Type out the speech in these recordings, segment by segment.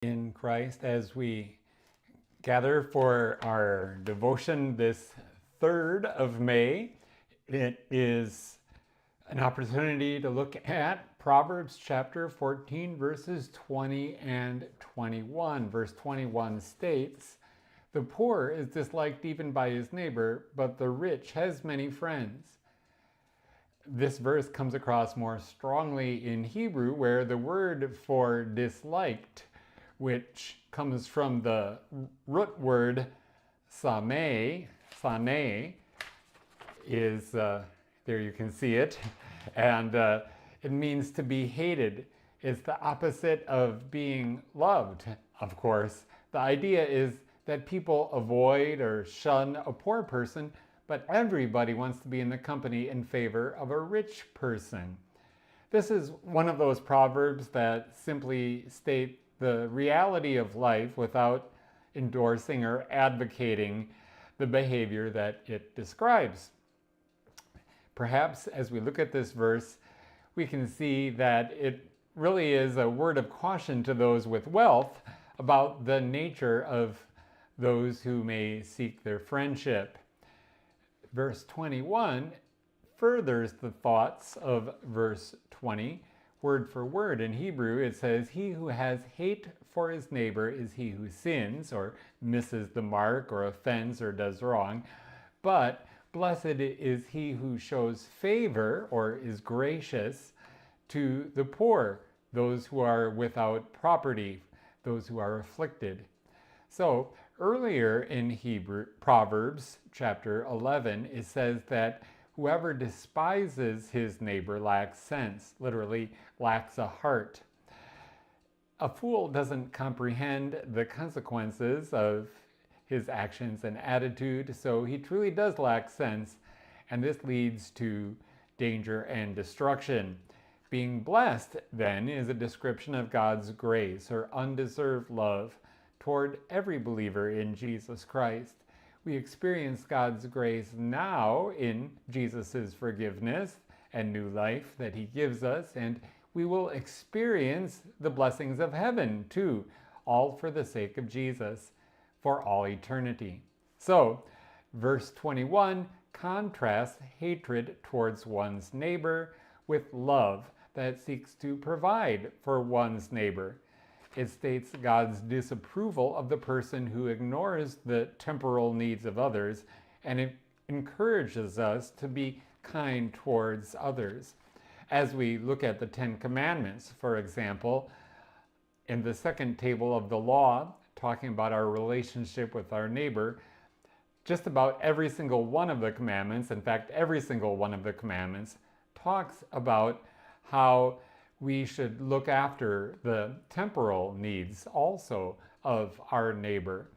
In Christ as we gather for our devotion this 3rd of May. It is an opportunity to look at Proverbs chapter 14, verses 20 and 21. Verse 21 states, "The poor is disliked even by his neighbor, but the rich has many friends." This verse comes across more strongly in Hebrew, where the word for disliked, which comes from the root word sane, is, there you can see it, and it means to be hated. It's the opposite of being loved, of course. The idea is that people avoid or shun a poor person, but everybody wants to be in the company in favor of a rich person. This is one of those proverbs that simply state the reality of life without endorsing or advocating the behavior that it describes. Perhaps as we look at this verse, we can see that it really is a word of caution to those with wealth about the nature of those who may seek their friendship. Verse 21 furthers the thoughts of verse 20. Word for word in Hebrew, it says, "He who has hate for his neighbor is he who sins," or misses the mark, or offends, or does wrong. But blessed is he who shows favor, or is gracious, to the poor, those who are without property, those who are afflicted. So earlier in Proverbs chapter 11, it says that whoever despises his neighbor lacks sense, literally lacks a heart. A fool doesn't comprehend the consequences of his actions and attitude, so he truly does lack sense, and this leads to danger and destruction. Being blessed, then, is a description of God's grace or undeserved love toward every believer in Jesus Christ. We experience God's grace now in Jesus' forgiveness and new life that he gives us, and we will experience the blessings of heaven too, all for the sake of Jesus, for all eternity. So, verse 21 contrasts hatred towards one's neighbor with love that seeks to provide for one's neighbor. It states God's disapproval of the person who ignores the temporal needs of others, and it encourages us to be kind towards others. As we look at the 10 Commandments, for example, in the second table of the law, talking about our relationship with our neighbor, just about every single one of the commandments, in fact, every single one of the commandments, talks about how we should look after the temporal needs also of our neighbor.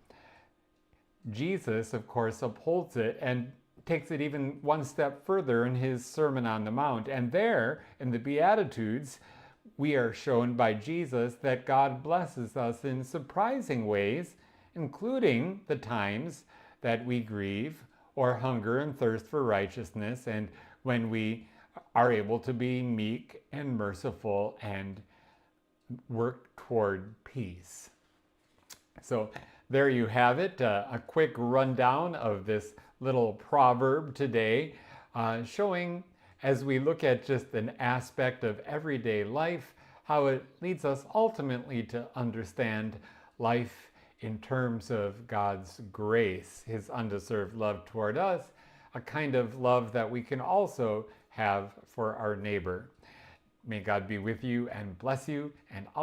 Jesus, of course, upholds it and takes it even one step further in his Sermon on the Mount. And there, in the Beatitudes, we are shown by Jesus that God blesses us in surprising ways, including the times that we grieve or hunger and thirst for righteousness, and when we are able to be meek and merciful and work toward peace. So there you have it, a quick rundown of this little proverb today, showing, as we look at just an aspect of everyday life, how it leads us ultimately to understand life in terms of God's grace, his undeserved love toward us, a kind of love that we can also have for our neighbor. May God be with you and bless you, and all